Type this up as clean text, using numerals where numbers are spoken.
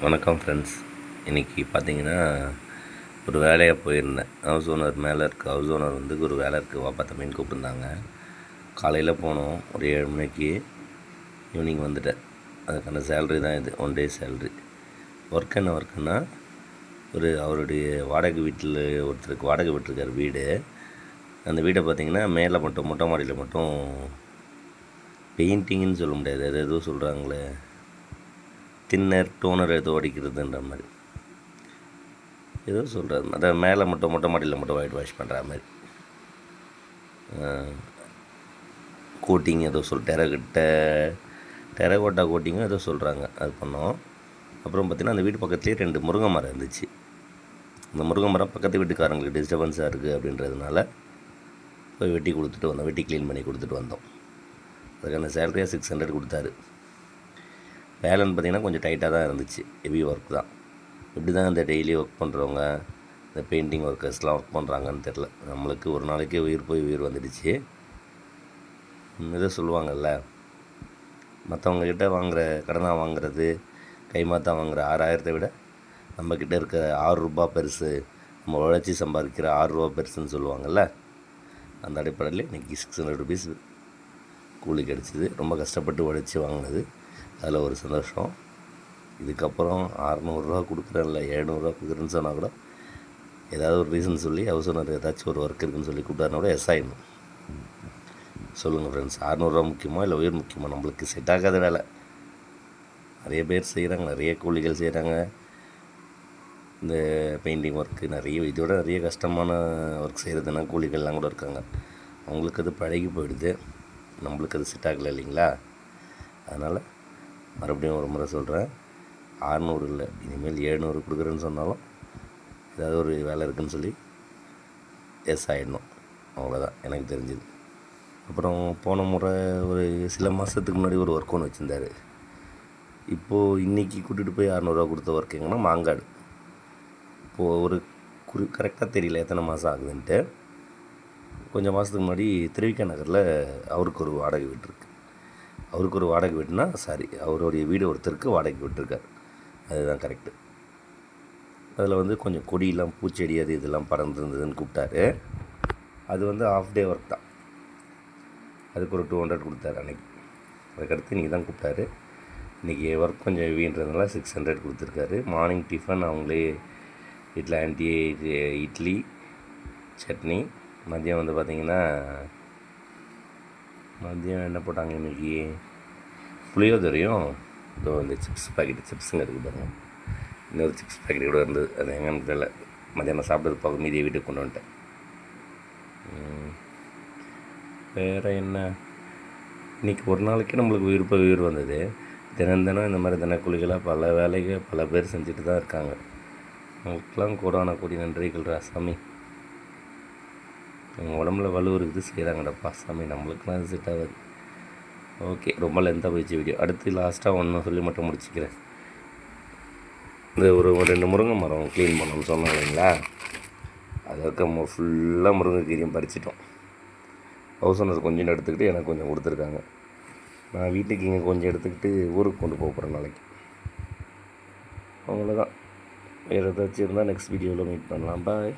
வணக்கம் ஃப்ரெண்ட்ஸ். இன்றைக்கி பார்த்தீங்கன்னா ஒரு வேலையாக போயிருந்தேன். ஹவுஸ் ஓனர் மேலே இருக்க ஹவுஸ் ஓனர் வந்து ஒரு வேலை இருக்குது வாப்பா தம்பின்னு கூப்பிட்டுருந்தாங்க. காலையில் போனோம் ஒரு 7 மணிக்கு. ஈவினிங் வந்துட்டேன். அதுக்கான சேல்ரி தான் இது, 1 டே சேல்ரி. ஒர்க்குன்னா அவருடைய வாடகை வீட்டில் ஒருத்தருக்கு வாடகை விட்டுருக்கார் வீடு. அந்த வீடை பார்த்திங்கன்னா மேலே மட்டும் மொட்டை மாடியில் மட்டும் பெயிண்டிங்குன்னு சொல்ல முடியாது, அது எதுவும் சொல்கிறாங்களே, தின்னர் டோனர் ஏதோ அடிக்கிறதுன்ற மாதிரி ஏதோ சொல்கிறாரு. அதை மேலே மட்டும் மொட்டை மாடியில் மட்டும் ஒயிட் வாஷ் பண்ணுற மாதிரி கோட்டிங் ஏதோ டெரகோட்டா கோட்டிங்கும் ஏதோ சொல்கிறாங்க. அது பண்ணோம். அப்புறம் பார்த்திங்கன்னா அந்த வீட்டு பக்கத்துலேயே 2 முருங்கை மரம் இருந்துச்சு. அந்த முருங்கை மரம் பக்கத்து வீட்டுக்காரங்களுக்கு டிஸ்டர்பன்ஸாக இருக்குது அப்படின்றதுனால போய் வெட்டி க்ளீன் பண்ணி கொடுத்துட்டு வந்தோம். அதுக்கான சேலரியாக 600 கொடுத்தாரு. வேலைன்னு பார்த்திங்கன்னா கொஞ்சம் டைட்டாக தான் இருந்துச்சு, ஹெவி ஒர்க் தான். இப்படி தான் இந்த டெய்லி ஒர்க் பண்ணுறவங்க, இந்த பெயிண்டிங் ஒர்க்கர்ஸ்லாம் ஒர்க் பண்ணுறாங்கன்னு தெரில. நம்மளுக்கு ஒரு நாளைக்கே உயிர் போய் உயிர் வந்துடுச்சு. இதை சொல்லுவாங்கள்ல, மற்றவங்கக்கிட்ட கடனாக வாங்குறது, கைமாத்தா வாங்குகிற 6000 விட நம்மக்கிட்ட இருக்க 6 ரூபா பெருசு, நம்ம உழைச்சி சம்பாதிக்கிற 6 ரூபா பெருசுன்னு சொல்லுவாங்கள்ல. அந்த அடிப்படையில் இன்றைக்கி 600 ருபீஸ் கூலி கிடச்சிது. ரொம்ப கஷ்டப்பட்டு உழைச்சி வாங்கினது, அதில் ஒரு சந்தோஷம். இதுக்கப்புறம் 600 கொடுக்குறேன் இல்லை 700 கொடுக்குறேன்னு சொன்னால் கூட ஏதாவது ஒரு ரீசன் சொல்லி ஹவுஸ் ஓனர் ஏதாச்சும் ஒரு ஒர்க் இருக்குதுன்னு சொல்லி கூப்பிட்டாருனா கூட எஸ் ஆகிடணும். சொல்லுங்கள் ஃப்ரெண்ட்ஸ், 600 முக்கியமா இல்லை உயிர் முக்கியமாக? நம்மளுக்கு செட் ஆகாத வேலை நிறைய பேர் செய்கிறாங்க, நிறைய கூலிகள் செய்கிறாங்க. இந்த பெயிண்டிங் ஒர்க்கு இதோட நிறைய கஷ்டமான ஒர்க் செய்கிறதுனா கூலிகள்லாம் கூட இருக்காங்க. அவங்களுக்கு அது பழகி போயிடுது, நம்மளுக்கு அது செட் ஆகலை இல்லைங்களா? அதனால் மறுபடியும் ஒரு முறை சொல்கிறேன், 600 இல்லை, இனிமேல் 700 கொடுக்குறேன்னு சொன்னாலும் ஏதாவது ஒரு வேலை இருக்குதுன்னு சொல்லி எஸ் ஆகிடணும். அவ்வளோதான் எனக்கு தெரிஞ்சுது. அப்புறம் போன முறை ஒரு சில மாதத்துக்கு முன்னாடி ஒரு ஒர்க் ஒன்று வச்சுருந்தார். இப்போது இன்றைக்கி கூட்டிகிட்டு போய் 600 கொடுத்த ஒர்க் எங்கன்னா மாங்காடு. இப்போது ஒரு கரெக்டாக தெரியல எத்தனை மாதம் ஆகுதுன்ட்டு. கொஞ்சம் மாதத்துக்கு முன்னாடி திருவிக்கா நகரில் அவருக்கு ஒரு வாடகை வீடு இருக்குது. அவருடைய வீடு ஒருத்தருக்கு வாடகைக்கு விட்டுருக்கார். அதுதான் கரெக்டு. அதில் வந்து கொஞ்சம் கொடியெல்லாம் பூச்செடி இதெல்லாம் பறந்துருந்ததுன்னு கூப்பிட்டாரு. அது ஆஃப் டே ஒர்க் தான். அதுக்கு ஒரு 200 கொடுத்தாரு அன்றைக்கி. அதுக்கடுத்து இன்றைக்கி தான் கூப்பிட்டாரு. இன்றைக்கி ஒர்க் கொஞ்சம் ஹெவின்றதுனால 600 கொடுத்துருக்காரு. மார்னிங் டிஃபன் அவங்களே வீட்டில் இட்லி சட்னி. மதியம் பார்த்திங்கன்னா என்ன போட்டாங்க இன்றைக்கி? புளியோதரையும் இந்த சிப்ஸுங்க இருக்குது பாருங்கள். இன்னொரு சிப்ஸ் பேக்கெட் கூட இருந்தது, அது எங்கன்னு தெரியல. மதியானம் சாப்பிட்டது போக மீதியை வீட்டுக்கு கொண்டு வந்துட்டேன். வேறு என்ன, இன்றைக்கி ஒரு நாளைக்கே நம்மளுக்கு உயிர் வந்தது. தினம் இந்த மாதிரி தினக்கூலிகளாக பல வேலைகள் பல பேர் செஞ்சுட்டு தான் இருக்காங்க. அவங்களுக்கெல்லாம் கோடான நன்றிகள் சாமி. அவங்க உடம்புல வலு இருக்குது, செய்கிறாங்கடப்பா சாமி. நம்மளுக்குலாம் அது செட் ஆகாது. ஓகே, ரொம்ப லென்த்தாக போயிடுச்சு வீடியோ. அடுத்து லாஸ்ட்டாக ஒன்று சொல்லி மட்டும் முடிச்சுக்கிறேன். இந்த ஒரு 2 முருங்கை மரம் க்ளீன் பண்ணணும்னு சொன்னோம் இல்லைங்களா? அதற்கு ஃபுல்லாக முருங்கைக்கீரையும் பறிச்சிட்டோம். ஹவுஸ் ஓனர் கொஞ்சம் எடுத்துக்கிட்டு எனக்கு கொஞ்சம் கொடுத்துருக்காங்க. நான் வீட்டுக்கு இங்கே கொஞ்சம் எடுத்துக்கிட்டு ஊருக்கு கொண்டு போகிறேன் நாளைக்கு. அவ்வளோதான். வேறு ஏதாச்சும் இருந்தால் நெக்ஸ்ட் வீடியோவில் மீட் பண்ணலாம். பாய்.